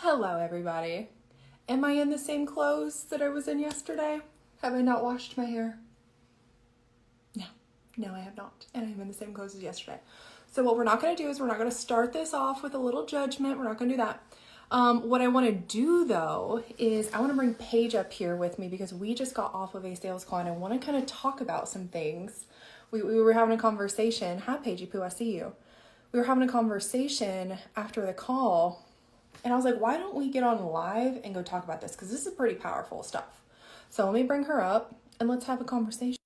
Hello, everybody. Am I in the same clothes that I was in yesterday? Have I not washed my hair? No, no, I have not. And I'm in the same clothes as yesterday. So, what we're not going to do is we're not going to start this off with a little judgment. We're not going to do that. What I want to do though is I want to bring Paige up here with me because we just got off of a sales call and I want to kind of talk about some things. We were having a conversation. Hi, Paigey Poo, I see you. We were having a conversation after the call. And I was like, why don't we get on live and go talk about this? Because this is pretty powerful stuff. So let me bring her up and let's have a conversation.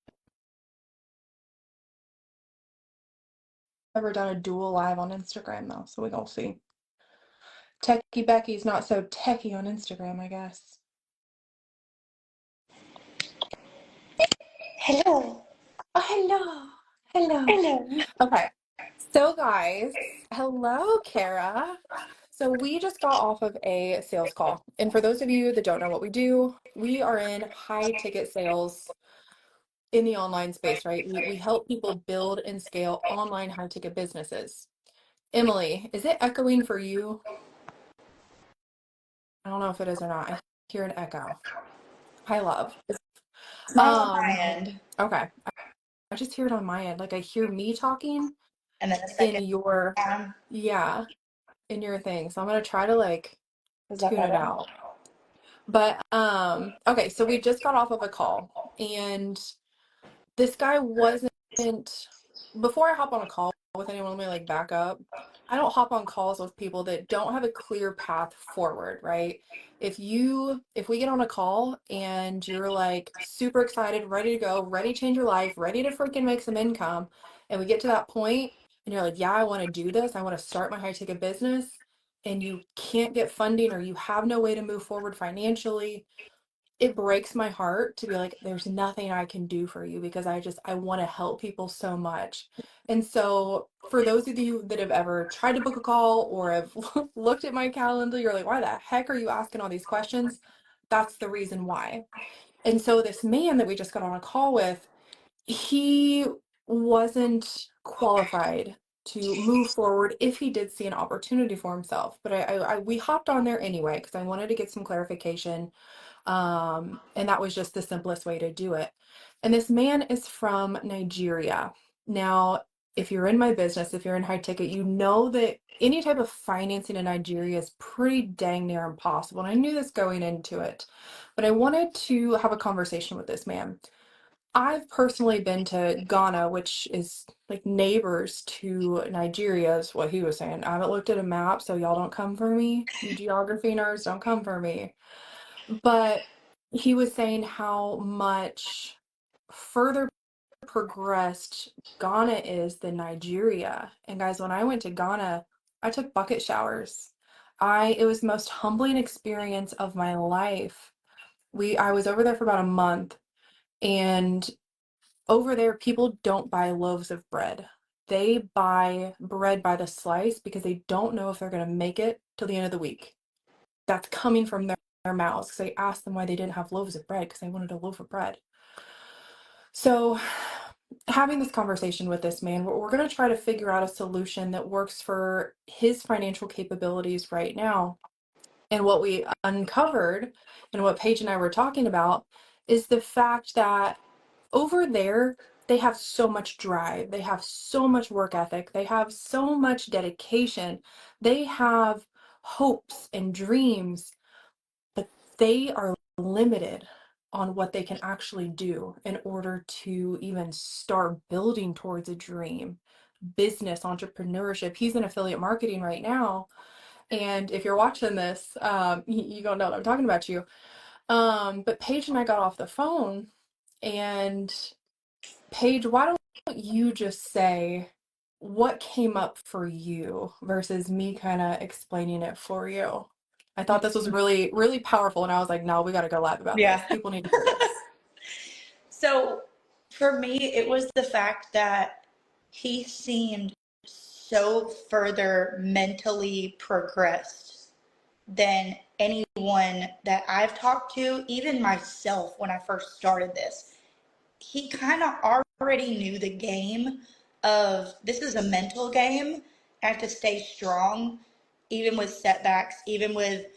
I've never done a dual live on Instagram though, so we're gonna see. Techie Becky's not so techie on Instagram, I guess. Hello. Oh, hello. Hello. Hello. Okay. So guys, hello, Kara. So we just got off of a sales call. And for those of you that don't know what we do, we are in high ticket sales in the online space, right? We help people build and scale online high ticket businesses. Emily, is it echoing for you? I don't know if it is or not. I hear an echo. Hi, love. It's not on my Um, end. okay. I just hear it on my end. Like I hear me talking And then the in second your, time, yeah, in your thing. So I'm gonna try to like is that tune it better? out. But okay, so we just got off of a call and this guy wasn't, before I hop on a call with anyone, let me like back up. I don't hop on calls with people that don't have a clear path forward, right? If we get on a call and you're like super excited, ready to go, ready to change your life, ready to freaking make some income, and we get to that point and you're like, yeah, I want to do this, I want to start my high ticket business, and you can't get funding or you have no way to move forward financially, it breaks my heart to be like, there's nothing I can do for you because I want to help people so much. And so for those of you that have ever tried to book a call or have looked at my calendar, you're like, why the heck are you asking all these questions? That's the reason why. And so this man that we just got on a call with, he wasn't qualified to move forward if he did see an opportunity for himself. But we hopped on there anyway because I wanted to get some clarification, and that was just the simplest way to do it. And this man is from Nigeria. Now, if you're in my business, if you're in high ticket, you know that any type of financing in Nigeria is pretty dang near impossible. And I knew this going into it, but I wanted to have a conversation with this man. I've personally been to Ghana, which is like neighbors to Nigeria, is what he was saying. I haven't looked at a map, so y'all don't come for me. You geography nerds, don't come for me. But he was saying how much further progressed Ghana is than Nigeria. And guys, when I went to Ghana, I took bucket showers. It was the most humbling experience of my life. I was over there for about a month, and over there people don't buy loaves of bread. They buy bread by the slice because they don't know if they're going to make it till the end of the week. That's coming from their mouths because I asked them why they didn't have loaves of bread because they wanted a loaf of bread. So, having this conversation with this man, we're going to try to figure out a solution that works for his financial capabilities right now. And what we uncovered and what Paige and I were talking about is the fact that over there, they have so much drive, they have so much work ethic, they have so much dedication, they have hopes and dreams, but they are limited on what they can actually do in order to even start building towards a dream. Business, entrepreneurship. He's in affiliate marketing right now. And if you're watching this, you don't know what I'm talking about you. But Paige and I got off the phone, and Paige, why don't you just say what came up for you versus me kind of explaining it for you? I thought this was really, really powerful, and I was like, no, we got to go live about this. Yeah. People need to hear this. So for me, it was the fact that he seemed so further mentally progressed than anyone that I've talked to, even myself when I first started this. He kind of already knew the game of this is a mental game. I have to stay strong, even with setbacks, even with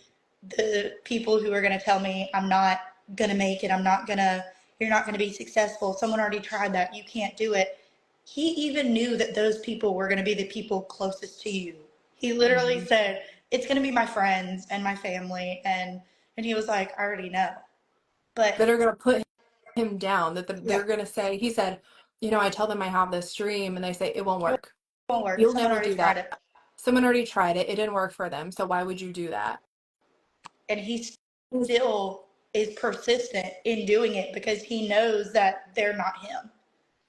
the people who are going to tell me I'm not going to make it, you're not going to be successful. Someone already tried that. You can't do it. He even knew that those people were going to be the people closest to you. He literally said, it's going to be my friends and my family. And he was like, I already know. But That are going to put him down, that yeah, they're going to say, he said, you know, I tell them I have this dream and they say, it won't it work. won't work. You'll Someone never already do tried that. it. Someone already tried it. It didn't work for them. So why would you do that? And he still is persistent in doing it because he knows that they're not him.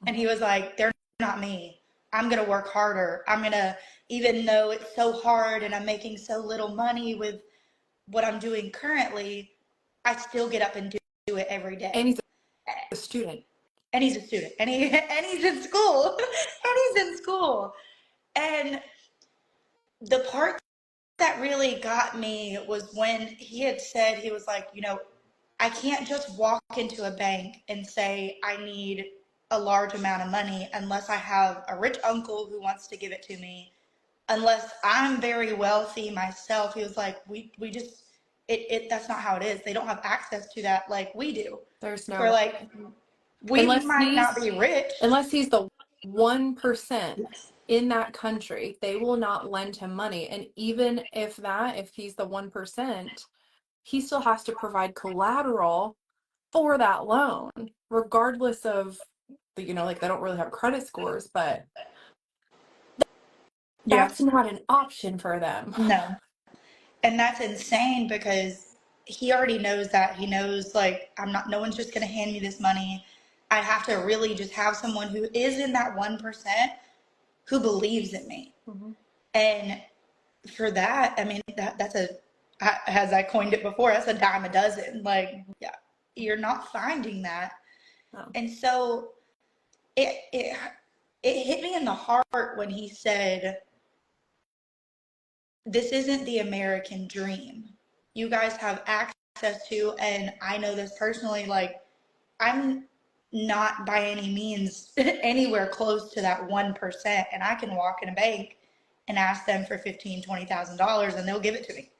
And he was like, they're not me. I'm going to work harder. I'm going to, even though it's so hard and I'm making so little money with what I'm doing currently, I still get up and do it every And day. he's a student. And he's a student. And he's in school. And he's in school. And the part that really got me was when he had said, he was like, you know, I can't just walk into a bank and say I need a large amount of money unless I have a rich uncle who wants to give it to me, unless I'm very wealthy myself. He was like, we just that's not how it is. They don't have access to that like we do. There's We're no, like, we unless might not he's, be rich. unless he's the 1% Yes. in that country, they will not lend him money. And even if he's the 1%, he still has to provide collateral for that loan, regardless of the, you know, like they don't really have credit scores, but Yeah. that's not an option for them. No. And that's insane because he already knows that. He knows, like, no one's just going to hand me this money. I have to really just have someone who is in that 1% who believes in me. Mhm. And for that, I mean, as I coined it before, that's a dime a dozen. Like, yeah, you're not finding that. Oh. And so it hit me in the heart when he said, this isn't the American dream. You guys have access to, and I know this personally, like, I'm not by any means anywhere close to that 1%. And I can walk in a bank and ask them for $15,000, $20,000 and they'll give it to me.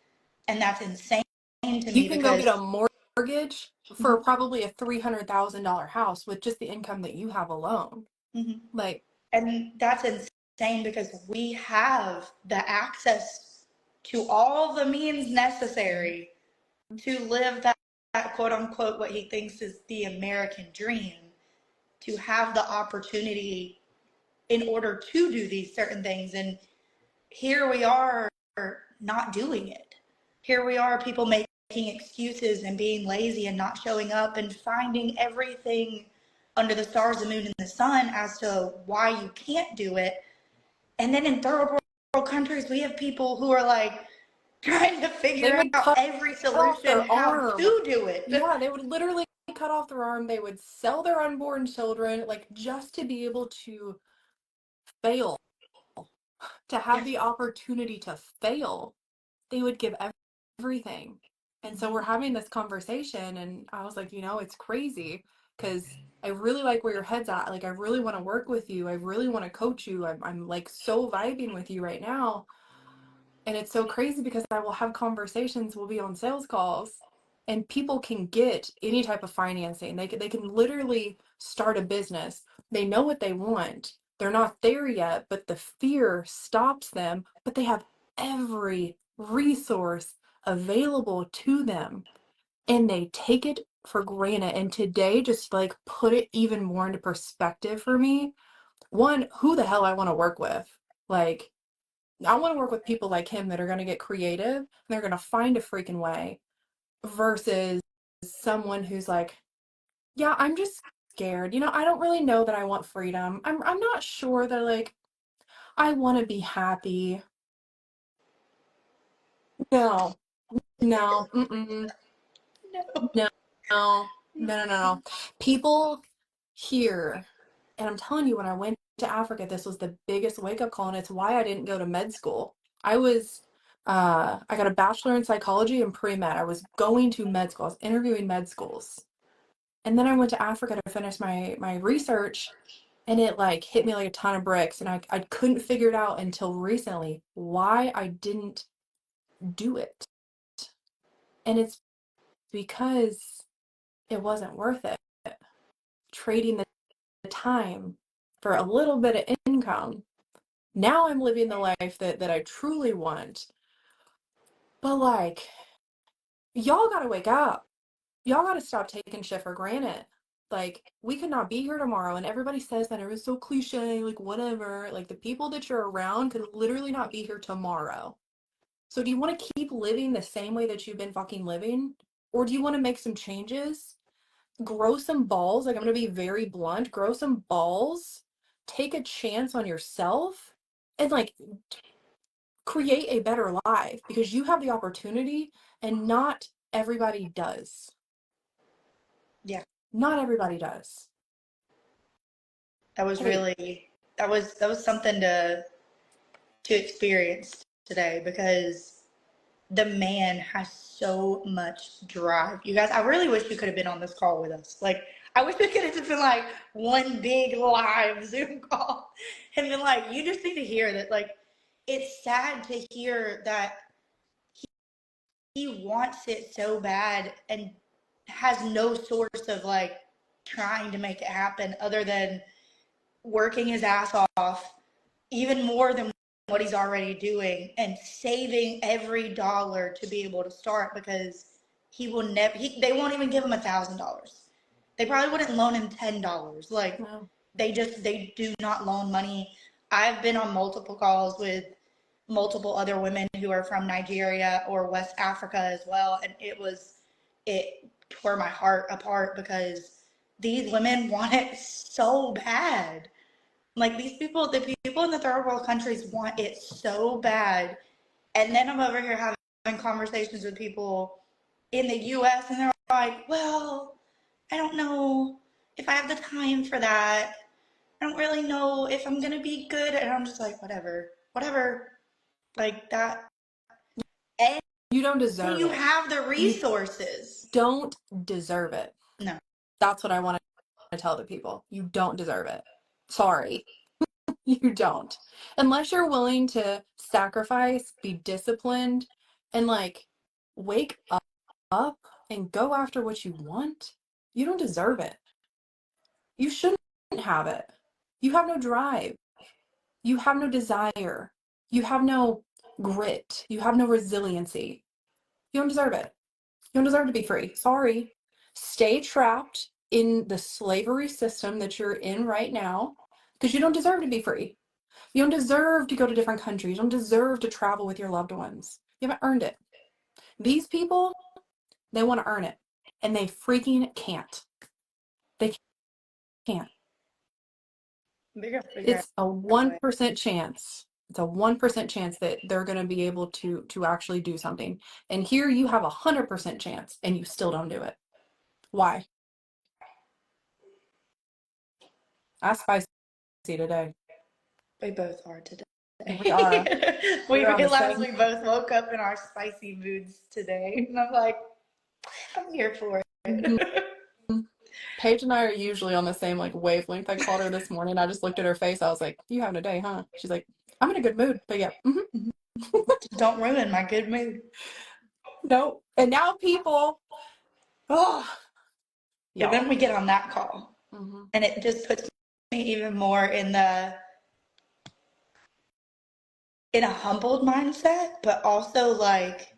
And that's insane to You me can go get a because mortgage for probably a $300,000 house with just the income that you have alone. Mhm. Like, and that's insane because we have the access to all the means necessary to live that quote unquote what he thinks is the American dream, to have the opportunity in order to do these certain things. And here we are not doing it. Here we are, people making excuses and being lazy and not showing up and finding everything under the stars, the moon, and the sun as to why you can't do it. And then in third world countries, we have people who are like trying to they figure would out cut every off solution their how arm. to do it. Yeah, they would literally cut off their arm. They would sell their unborn children, like just to be able to fail, to have Yes. the opportunity to fail. They would give everything. And so we're having this conversation, and I was like, you know, it's crazy because I really like where your head's at. Like, I really want to work with you. I really want to coach you. I'm like so vibing with you right now. And it's so crazy because I will have conversations, we'll be on sales calls, and people can get any type of financing. They can literally start a business. They know what they want. They're not there yet, but the fear stops them, but they have every resource available to them and they take it for granted. And today just like put it even more into perspective for me. One, who the hell I want to work with. Like, I want to work with people like him that are going to get creative and they're going to find a freaking way versus someone who's like, yeah, I'm just scared. You know, I don't really know that I want freedom. I'm not sure that like I want to be happy. No. No. Mm-mm. No. No. No. No, no, no, no. People here, and I'm telling you, when I went to Africa, this was the biggest wake up call, and it's why I didn't go to med school. I got a bachelor in psychology and pre-med. I was going to med school. I was interviewing med schools. And then I went to Africa to finish my research, and it like hit me like a ton of bricks, and I couldn't figure it out until recently why I didn't do it. And it's because it wasn't worth it. Trading the time for a little bit of income. Now I'm living the life that I truly want. But like, y'all gotta wake up. Y'all gotta stop taking shit for granted. Like, we could not be here tomorrow, and everybody says that it was so cliche, like whatever. Like, the people that you're around could literally not be here tomorrow. So do you want to keep living the same way that you've been fucking living? Or do you want to make some changes? Grow some balls. Like, I'm going to be very blunt. Grow some balls. Take a chance on yourself and like create a better life because you have the opportunity and not everybody does. Yeah. Not everybody does. That was Hey, really that was something to experience today because the man has so much drive. You guys, I really wish you could have been on this call with us. Like, I wish we could have just been like one big live Zoom call and been like, you just need to hear that. Like, it's sad to hear that he wants it so bad and has no source of like trying to make it happen other than working his ass off even more than what he's already doing and saving every dollar to be able to start because he will never they won't even give him $1,000. They probably wouldn't loan him $10. Like, no. they do not loan money. I've been on multiple calls with multiple other women who are from Nigeria or West Africa as well, and it tore my heart apart because these women want it so bad. Like, the people in the third world countries want it so bad. And then I'm over here having conversations with people in the US and they're like, well, I don't know if I have the time for that. I don't really know if I'm going to be good. And I'm just like, whatever, whatever. Like that. And You don't deserve you it. have the You resources. don't deserve it. No. That's what I want to tell the people. You don't deserve it. Sorry. You don't. Unless you're willing to sacrifice, be disciplined, and like wake up and go after what you want, you don't deserve it. You shouldn't have it. You have no drive. You have no desire. You have no grit. You have no resiliency. You don't deserve it. You don't deserve to be free. Sorry. Stay trapped in the slavery system that you're in right now because you don't deserve to be free. You don't deserve to go to different countries. You don't deserve to travel with your loved ones. You haven't earned it. These people, they want to earn it, and they freaking can't. They can't. They're going to figure It's a out a way. 1% chance. It's a 1% chance that they're going to be able to actually do something. And here you have 100% chance, and you still don't do it. Why? Ask Spicy today. We both are today. We are. We We're on the realized same. we both woke up in our spicy moods today. And I'm like, I'm here for Mhm. it. Paige and I are usually on the same like wavelength. I called her this morning. I just looked at her face. I was like, "You having a day, huh?" She's like, "I'm in a good mood." But yeah, Don't ruin my good mood. no. And now people, oh, And then y'all. we get on that call. Hmm. And it just puts me even more in a humbled mindset, but also like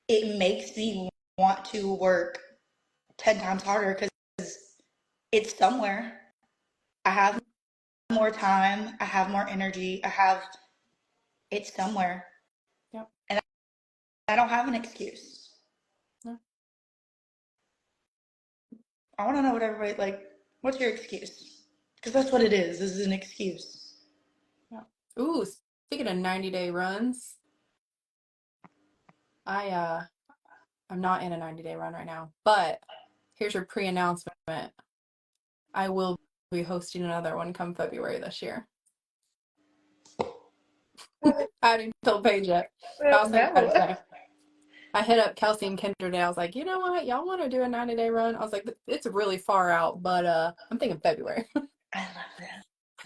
it makes me want to work 10 times harder because it's somewhere. I have more time, I have more energy, it's somewhere. Yep. And I don't have an excuse. No. I want to know what everybody, like, what's your excuse? Because that's what it is. This is an excuse. Yeah. Ooh, speaking of 90-day runs, I'm not in a 90-day run right now. But here's your pre-announcement. I will be hosting another one come February this year. I haven't told Paige yet. I was thinking about it No. today. I hit up Kelsey and Kendra today. I was like, you know what? Y'all want to do a 90-day run? I was like, it's really far out, but I'm thinking February I love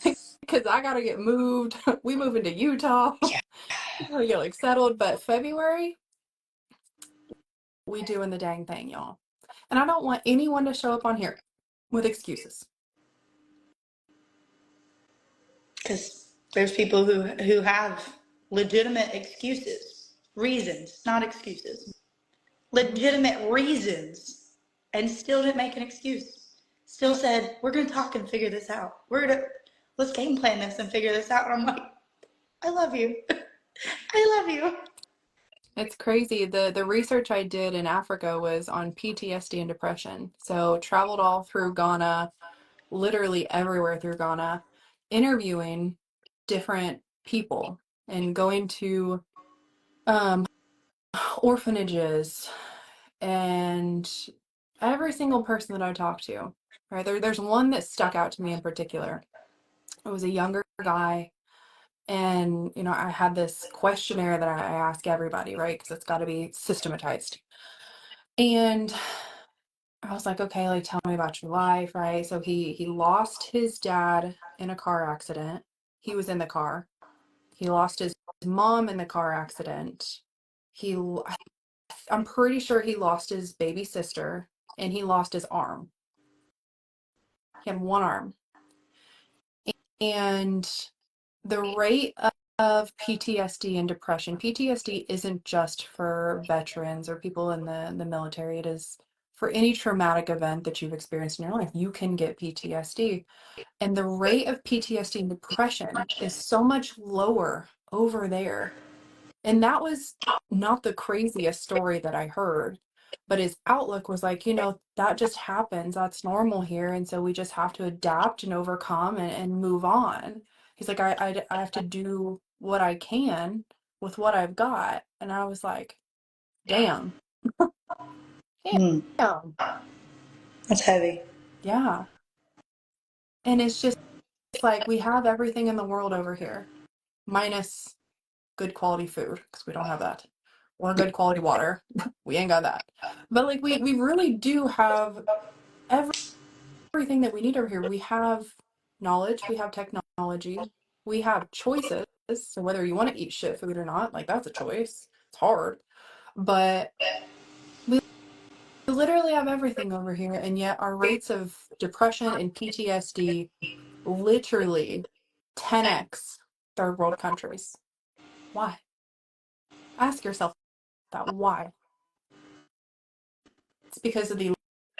that. because I gotta get moved. We move into Utah. Yeah. I gotta get like settled, but February, we doing the dang thing, y'all. And I don't want anyone to show up on here with excuses. Because there's people who have legitimate excuses, reasons, not excuses, legitimate reasons, and still didn't make an excuse. Still said, we're going to talk and figure this out. Let's game plan this and figure this out. And I'm like, I love you. I love you. It's crazy. The research I did in Africa was on PTSD and depression. So traveled all through Ghana, literally everywhere through Ghana, interviewing different people and going to um, orphanages and every single person that I talked to, right? There's one that stuck out to me in particular. It was a younger guy. And, I had this questionnaire that I ask everybody, right? Because it's got to be systematized. And I was like, okay, like tell me about your life, right? So he lost his dad in a car accident. He was in the car. He lost his mom in the car accident. He, I'm pretty sure he lost his baby sister, and he lost his arm. He had one arm. And the rate of PTSD and depression, PTSD isn't just for veterans or people in the military. It is for any traumatic event that you've experienced in your life. You can get PTSD. And the rate of PTSD and depression is so much lower over there. And that was not the craziest story that I heard, but his outlook was like, that just happens. That's normal here. And so we just have to adapt and overcome and move on. He's like, I have to do what I can with what I've got. And I was like, damn. Damn. That's heavy. Yeah. And it's just like we have everything in the world over here, minus good quality food, because we don't have that. Or good quality water. We ain't got that. But like we really do have everything that we need over here. We have knowledge, we have technology, we have choices. So whether you want to eat shit food or not, like that's a choice. It's hard. But we literally have everything over here, and yet our rates of depression and PTSD literally 10x third world countries. Why? Ask yourself that. Why? It's because of the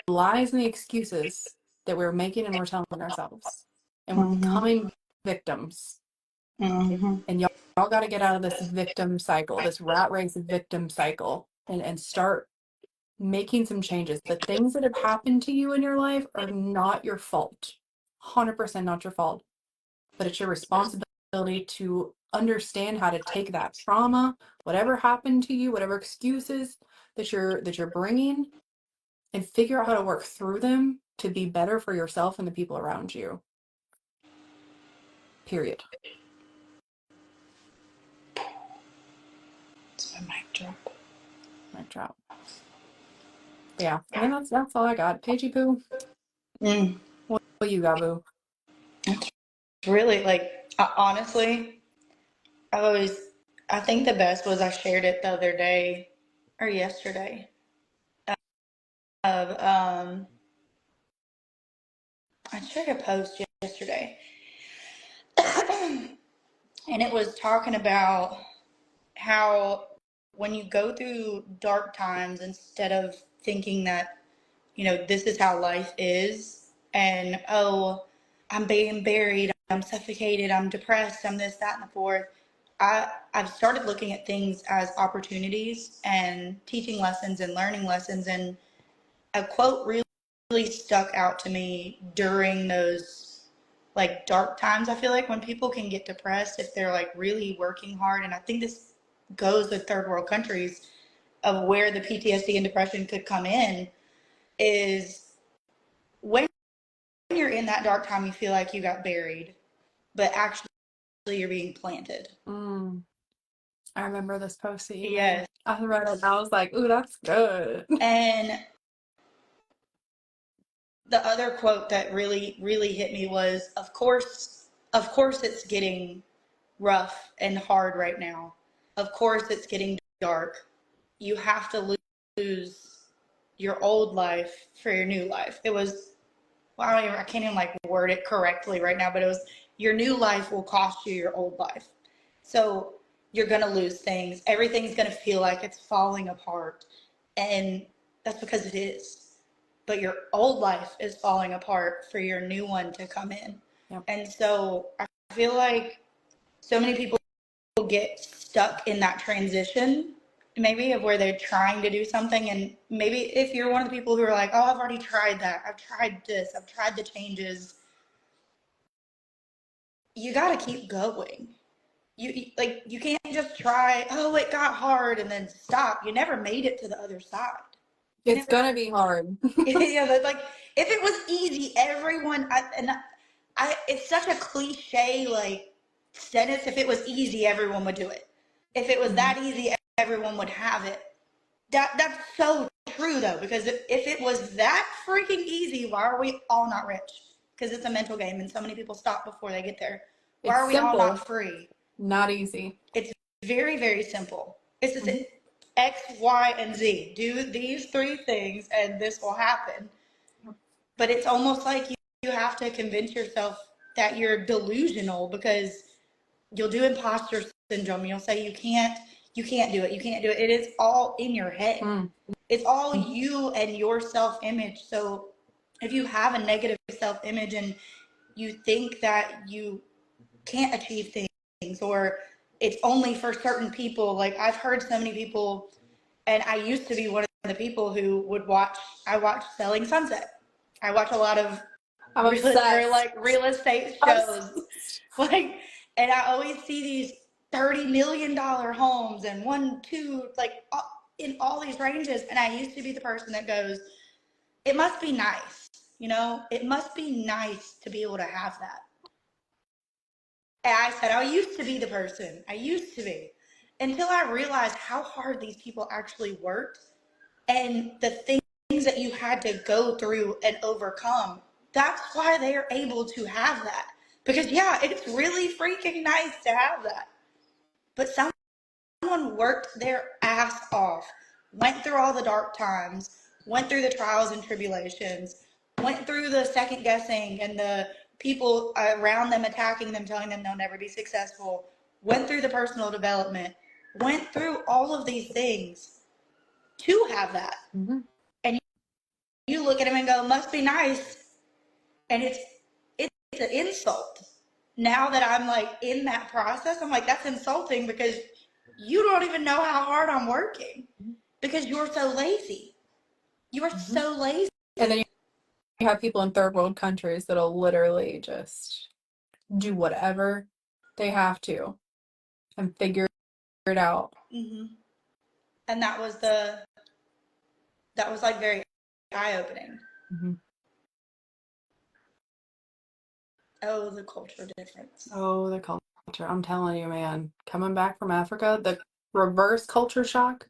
lies and the excuses that we're making and we're telling ourselves. And we're becoming victims. And y'all got to get out of this victim cycle, this rat race victim cycle, and start making some changes. The things that have happened to you in your life are not your fault. 100% not your fault. But it's your responsibility to understand how to take that trauma, whatever happened to you, whatever excuses that you're bringing, and figure out how to work through them to be better for yourself and the people around you. Period. It's my mic drop. Mic drop. But yeah, I mean that's all I got. Paigey Poo, what you got, boo? Really, like, honestly, I think the best was I shared it the other day or yesterday of, I shared a post yesterday and it was talking about how when you go through dark times, instead of thinking that, this is how life is, and oh, I'm being buried, I'm suffocated, I'm depressed, I'm this, that, and the fourth. I've started looking at things as opportunities and teaching lessons and learning lessons. And a quote really stuck out to me during those like dark times. I feel like when people can get depressed if they're like really working hard, and I think this goes with third world countries of where the PTSD and depression could come in, is when you're in that dark time, you feel like you got buried, but actually you're being planted. I remember this post that you Yes. made. I read it and I was like, ooh, that's good. And the other quote that really hit me was, of course it's getting rough and hard right now. Of course it's getting dark. You have to lose your old life for your new life. It was, well, I can't even like word it correctly right now, but it was your new life will cost you your old life. So you're going to lose things. Everything's going to feel like it's falling apart. And that's because it is. But your old life is falling apart for your new one to come in. Yep. And so I feel like so many people get stuck in that transition, maybe of where they're trying to do something. And maybe if you're one of the people who are like, oh, I've already tried that, I've tried this, I've tried the changes, you got to keep going. You can't just try, oh, it got hard and then stop. You never made it to the other side. It's gonna be hard. Yeah, but like if it was easy, it's such a cliche like sentence. If it was easy, everyone would do it. If it was that easy, everyone would have it. That's so true though, because if it was that freaking easy, why are we all not rich? Because it's a mental game, and so many people stop before they get there. Why It's are we all simple, not free? not easy. It's very, very simple. It's just X, Y, and Z. Do these three things, and this will happen. But it's almost like you have to convince yourself that you're delusional, because you'll do imposter syndrome. You'll say you can't do it. You can't do it. It is all in your head. It's all you and your self-image. So if you have a negative self-image and you think that you can't achieve things, or it's only for certain people, like I've heard so many people, and I used to be one of the people who would I watch Selling Sunset. I watch a lot of I'm obsessed. real estate shows. Like, and I always see these $30 million homes and 1, 2, like in all these ranges. And I used to be the person that goes, it must be nice. It must be nice to be able to have that. And I said, I used to be the person. I used to be. Until I realized how hard these people actually worked and the things that you had to go through and overcome. That's why they are able to have that. Because, yeah, it's really freaking nice to have that. But someone worked their ass off, went through all the dark times, went through the trials and tribulations, went through the second guessing and the people around them attacking them, telling them they'll never be successful, went through the personal development, went through all of these things to have that. And you look at them and go, must be nice. And it's an insult. Now that I'm like in that process, I'm like, that's insulting, because you don't even know how hard I'm working, because you're so lazy. You are so lazy. And then you have people in third world countries that'll literally just do whatever they have to and figure it out. And that was like very eye-opening. Oh, the culture difference. Oh, the culture. I'm telling you, man, coming back from Africa, the reverse culture shock,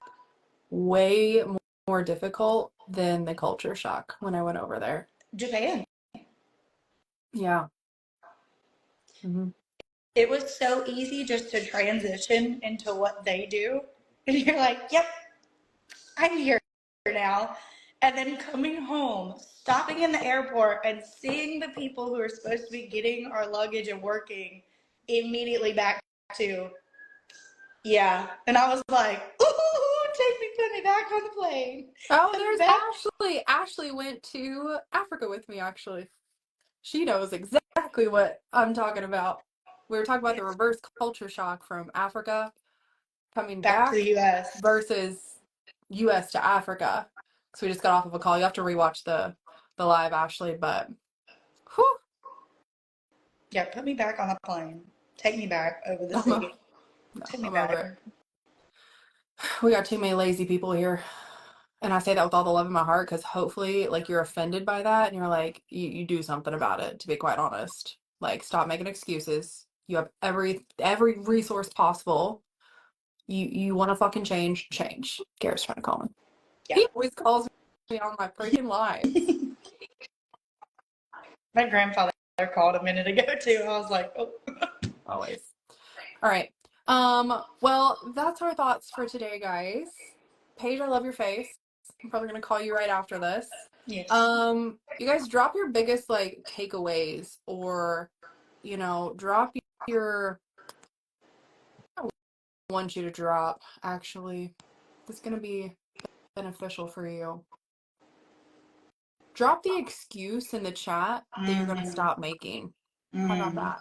way more difficult than the culture shock when I went over there. Japan. Yeah. It was so easy just to transition into what they do. And you're like, yep, I'm here now. And then coming home, stopping in the airport and seeing the people who are supposed to be getting our luggage and working immediately back to, yeah. And I was like, ooh, put me back on the plane. Oh, there's Ashley. Ashley went to Africa with me, actually. She knows exactly what I'm talking about. We were talking about the reverse culture shock from Africa coming back to the US versus US to Africa. So we just got off of a call. You have to rewatch the live, Ashley, but whew. Yeah, put me back on the plane. Take me back over the sea. Take me back. Over it. We got too many lazy people here. And I say that with all the love in my heart, because hopefully, like, you're offended by that and you're like, you do something about it, to be quite honest. Like, stop making excuses. You have every resource possible. You want to fucking change. Garrett's trying to call me. Yeah. He always calls me on my freaking lives. My grandfather called a minute ago too. I was like, oh. Always. All right. Well, that's our thoughts for today, guys. Paige, I love your face. I'm probably gonna call you right after this. Yes. You guys drop your biggest like takeaways, or drop your I want you to drop actually. That's gonna be beneficial for you. Drop the excuse in the chat that you're gonna Mm, stop making. How about mm, that?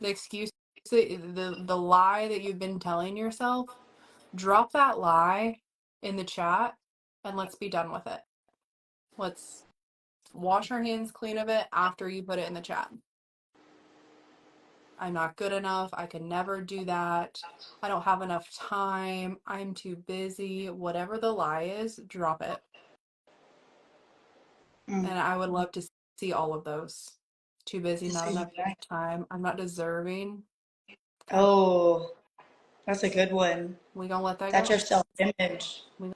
The excuse, the lie that you've been telling yourself, drop that lie in the chat and let's be done with it. Let's wash our hands clean of it after you put it in the chat. I'm not good enough. I can never do that. I don't have enough time. I'm too busy. Whatever the lie is, drop it. mm. And I would love to see all of those. Too busy, not Decision, enough right? time. I'm not deserving. Okay, Oh, that's a good one. we gonna let that That's go. your self-image. We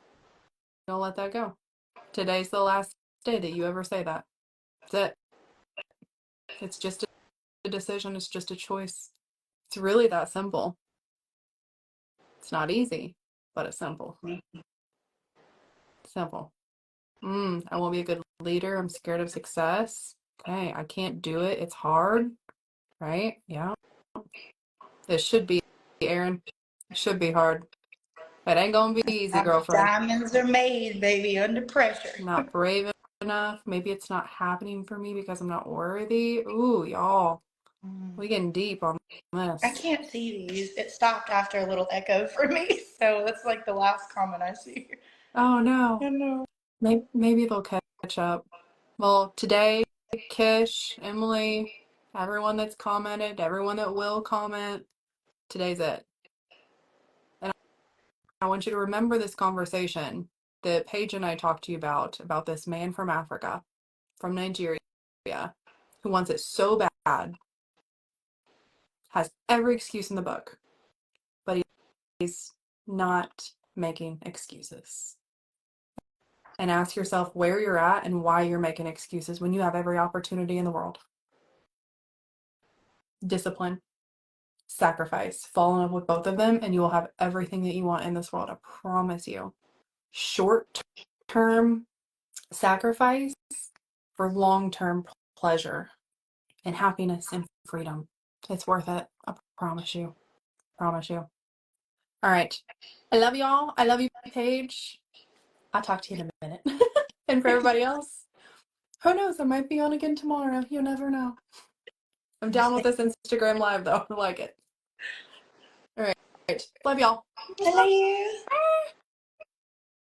gonna let that go. Today's the last day that you ever say that. That's it. It's just a decision. It's just a choice. It's really that simple. It's not easy, but it's simple. Simple. I won't be a good leader. I'm scared of success. Okay, I can't do it. It's hard, right? Yeah. It should be, Aaron. It should be hard. It ain't gonna be easy, girlfriend. Diamonds are made, baby, under pressure. Not brave enough. Maybe it's not happening for me because I'm not worthy. Ooh, y'all. Mm. We getting deep on I this. can't see these. It stopped after a little echo for me, so that's like the last comment I see. Oh no. I know. Maybe they'll catch up. Well, today, Kish, Emily, everyone that's commented, everyone that will comment, today's it. And I want you to remember this conversation that Paige and I talked to you about this man from Africa, from Nigeria, who wants it so bad, has every excuse in the book, but he's not making excuses. And ask yourself where you're at and why you're making excuses when you have every opportunity in the world. Discipline, sacrifice, fall in love with both of them, and you will have everything that you want in this world. I promise you. Short-term sacrifice for long-term pleasure and happiness and freedom. It's worth it. I promise you. Promise you. All right. I love y'all. I love you, Paige. I'll talk to you in a minute. And for everybody else, who knows? I might be on again tomorrow. You never know. I'm down with this Instagram live though. I like it. All right. Love y'all. I love you.